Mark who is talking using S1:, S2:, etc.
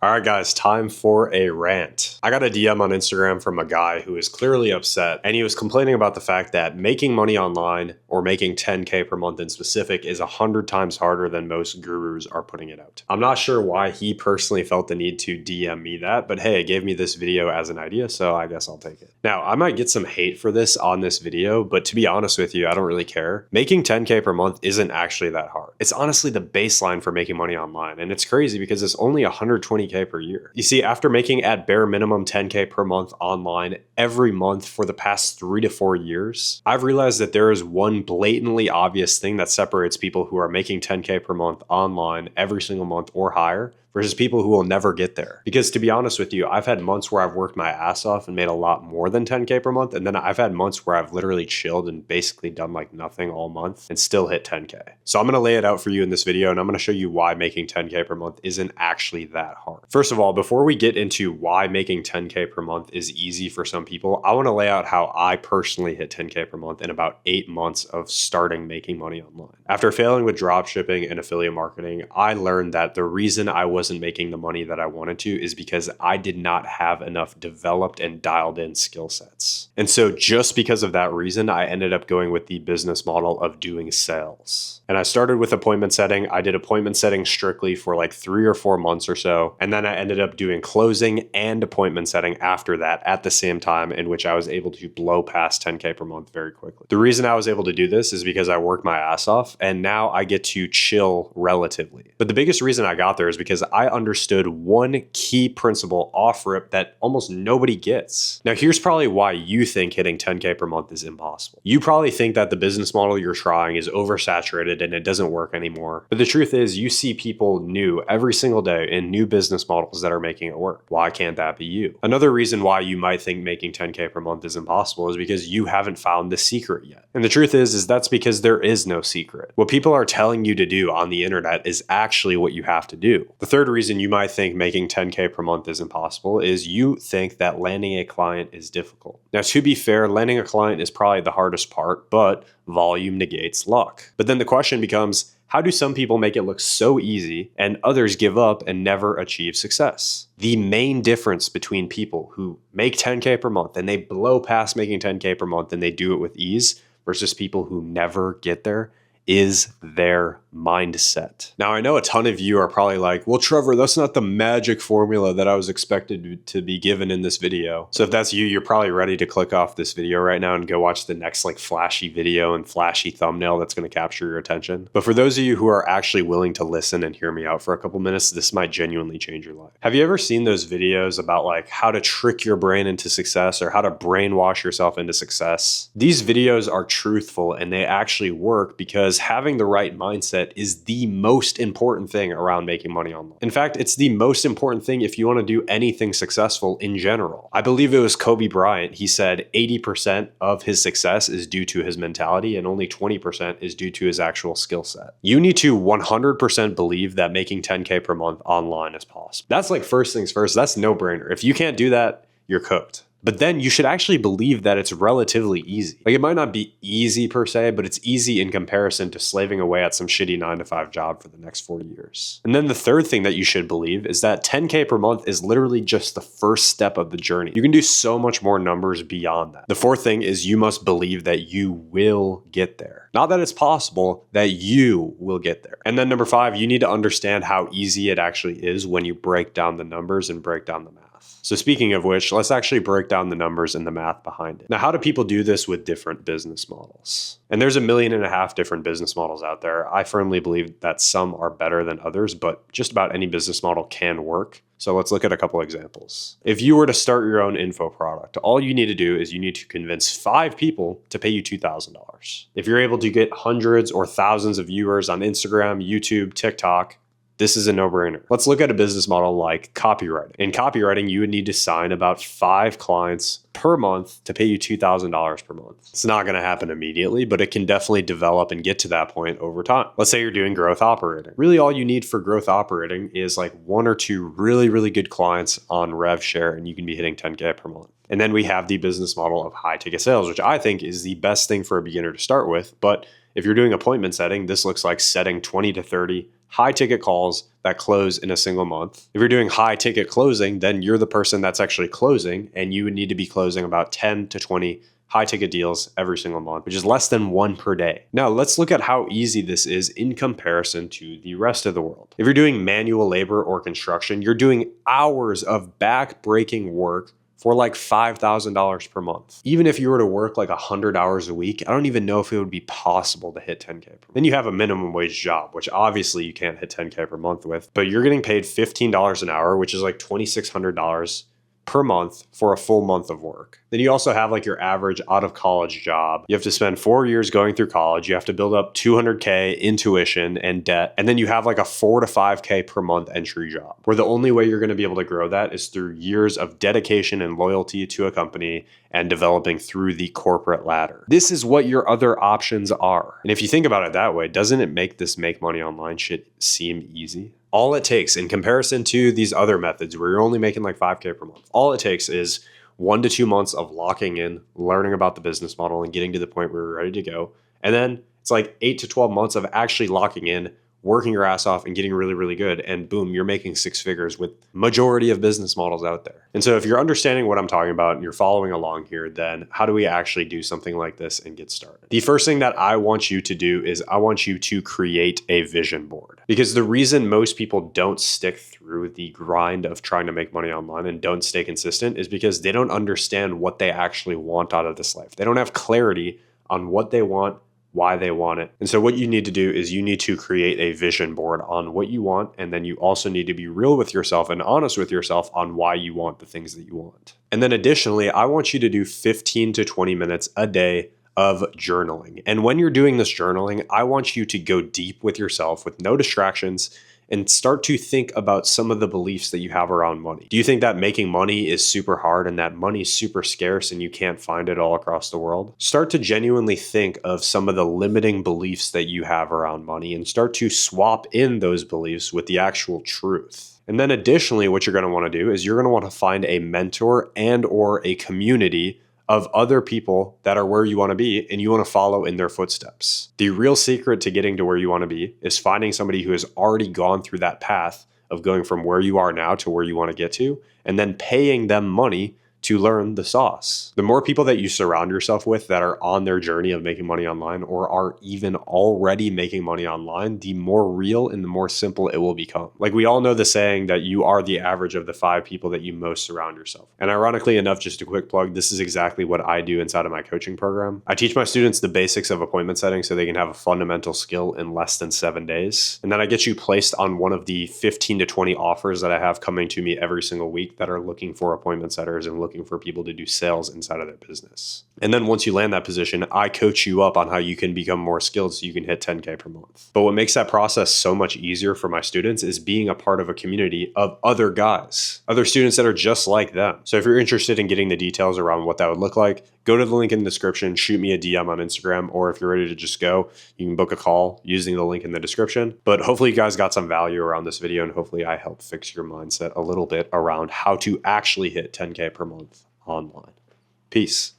S1: All right, guys, time for a rant. I got a DM on Instagram from a guy who is clearly upset, and he was complaining about the fact that making money online or making 10K per month in specific is 100 times harder than most gurus are putting it out. I'm not sure why he personally felt the need to DM me that, but hey, it gave me this video as an idea, so I guess I'll take it. Now, I might get some hate for this on this video, but to be honest with you, I don't really care. Making 10K per month isn't actually that hard. It's honestly the baseline for making money online, and it's crazy because it's only 120K per year. You see, after making at bare minimum 10K per month online every month for the past 3 to 4 years, I've realized that there is one blatantly obvious thing that separates people who are making 10K per month online every single month or higher versus people who will never get there. Because to be honest with you, I've had months where I've worked my ass off and made a lot more than 10K per month. And then I've had months where I've literally chilled and basically done like nothing all month and still hit 10K. So I'm going to lay it out for you in this video, and I'm going to show you why making 10K per month isn't actually that hard. First of all, before we get into why making 10K per month is easy for some people, I want to lay out how I personally hit 10K per month in about 8 months of starting making money online. After failing with dropshipping and affiliate marketing, I learned that the reason I wasn't making the money that I wanted to is because I did not have enough developed and dialed in skill sets. And so just because of that reason, I ended up going with the business model of doing sales. And I started with appointment setting. I did appointment setting strictly for like 3 or 4 months or so. And then I ended up doing closing and appointment setting after that at the same time, in which I was able to blow past 10K per month very quickly. The reason I was able to do this is because I worked my ass off, and now I get to chill relatively. But the biggest reason I got there is because I understood one key principle off rip that almost nobody gets. Now, here's probably why you think hitting 10K per month is impossible. You probably think that the business model you're trying is oversaturated and it doesn't work anymore. But the truth is, you see people new every single day in new business models that are making it work. Why can't that be you? Another reason why you might think making 10K per month is impossible is because you haven't found the secret yet. And the truth is that's because there is no secret. What people are telling you to do on the internet is actually what you have to do. The third reason you might think making 10K per month is impossible is you think that landing a client is difficult. Now, to be fair, landing a client is probably the hardest part, but volume negates luck. But then the question becomes, how do some people make it look so easy and others give up and never achieve success? The main difference between people who make 10K per month and they blow past making 10K per month and they do it with ease versus people who never get there is their mindset. Now, I know a ton of you are probably like, well, Trevor, that's not the magic formula that I was expected to be given in this video. So if that's you, you're probably ready to click off this video right now and go watch the next like flashy video and flashy thumbnail that's going to capture your attention. But for those of you who are actually willing to listen and hear me out for a couple minutes, this might genuinely change your life. Have you ever seen those videos about like how to trick your brain into success or how to brainwash yourself into success? These videos are truthful and they actually work because having the right mindset is the most important thing around making money online. In fact, it's the most important thing if you want to do anything successful in general. I believe it was Kobe Bryant. He said 80% of his success is due to his mentality and only 20% is due to his actual skill set. You need to 100% believe that making 10K per month online is possible. That's like first things first. That's no brainer. If you can't do that, you're cooked. But then you should actually believe that it's relatively easy. Like, it might not be easy per se, but it's easy in comparison to slaving away at some shitty 9-to-5 job for the next 40 years. And then the third thing that you should believe is that 10K per month is literally just the first step of the journey. You can do so much more numbers beyond that. The fourth thing is you must believe that you will get there. Not that it's possible, that you will get there. And then number 5, you need to understand how easy it actually is when you break down the numbers and break down the math. So speaking of which, let's actually break down the numbers and the math behind it. Now, how do people do this with different business models? And there's 1.5 million different business models out there. I firmly believe that some are better than others, but just about any business model can work. So let's look at a couple examples. If you were to start your own info product, all you need to do is you need to convince 5 people to pay you $2,000. If you're able to get hundreds or thousands of viewers on Instagram, YouTube, TikTok, this is a no-brainer. Let's look at a business model like copywriting. In copywriting, you would need to sign about 5 clients per month to pay you $2,000 per month. It's not going to happen immediately, but it can definitely develop and get to that point over time. Let's say you're doing growth operating. Really, all you need for growth operating is like 1 or 2 really, really good clients on RevShare, and you can be hitting 10K per month. And then we have the business model of high ticket sales, which I think is the best thing for a beginner to start with. But if you're doing appointment setting, this looks like setting 20 to 30 high ticket calls that close in a single month. If you're doing high ticket closing, then you're the person that's actually closing, and you would need to be closing about 10 to 20 high ticket deals every single month, which is less than one per day. Now let's look at how easy this is in comparison to the rest of the world. If you're doing manual labor or construction, you're doing hours of back-breaking work for like $5,000 per month. Even if you were to work like 100 hours a week, I don't even know if it would be possible to hit 10K per month. Then you have a minimum wage job, which obviously you can't hit 10K per month with, but you're getting paid $15 an hour, which is like $2,600 per month for a full month of work. Then you also have like your average out of college job. You have to spend 4 years going through college. You have to build up 200K in tuition and debt. And then you have like a 4 to 5K per month entry job, where the only way you're going to be able to grow that is through years of dedication and loyalty to a company and developing through the corporate ladder. This is what your other options are. And if you think about it that way, doesn't it make this make money online shit seem easy? All it takes, in comparison to these other methods where you're only making like 5K per month, all it takes is 1 to 2 months of locking in, learning about the business model and getting to the point where you're ready to go. And then it's like 8 to 12 months of actually locking in, working your ass off and getting really, really good. And boom, you're making 6 figures with majority of business models out there. And so if you're understanding what I'm talking about and you're following along here, then how do we actually do something like this and get started? The first thing that I want you to do is I want you to create a vision board. Because the reason most people don't stick through the grind of trying to make money online and don't stay consistent is because they don't understand what they actually want out of this life. They don't have clarity on what they want, why they want it. And so what you need to do is you need to create a vision board on what you want. And then you also need to be real with yourself and honest with yourself on why you want the things that you want. And then additionally, I want you to do 15 to 20 minutes a day of journaling. And when you're doing this journaling, I want you to go deep with yourself with no distractions and start to think about some of the beliefs that you have around money. Do you think that making money is super hard and that money is super scarce and you can't find it all across the world? Start to genuinely think of some of the limiting beliefs that you have around money and start to swap in those beliefs with the actual truth. And then additionally, what you're going to want to do is you're going to want to find a mentor and or a community of other people that are where you want to be and you want to follow in their footsteps. The real secret to getting to where you want to be is finding somebody who has already gone through that path of going from where you are now to where you want to get to, and then paying them money to learn the sauce. The more people that you surround yourself with that are on their journey of making money online or are even already making money online, the more real and the more simple it will become. Like we all know the saying that you are the average of the 5 people that you most surround yourself. And ironically enough, just a quick plug, this is exactly what I do inside of my coaching program. I teach my students the basics of appointment setting so they can have a fundamental skill in less than 7 days. And then I get you placed on one of the 15 to 20 offers that I have coming to me every single week that are looking for appointment setters and looking for people to do sales inside of their business. And then once you land that position, I coach you up on how you can become more skilled so you can hit 10K per month. But what makes that process so much easier for my students is being a part of a community of other guys, other students that are just like them. So if you're interested in getting the details around what that would look like, go to the link in the description, shoot me a DM on Instagram, or if you're ready to just go, you can book a call using the link in the description. But hopefully you guys got some value around this video, and hopefully I helped fix your mindset a little bit around how to actually hit 10K per month online. Peace.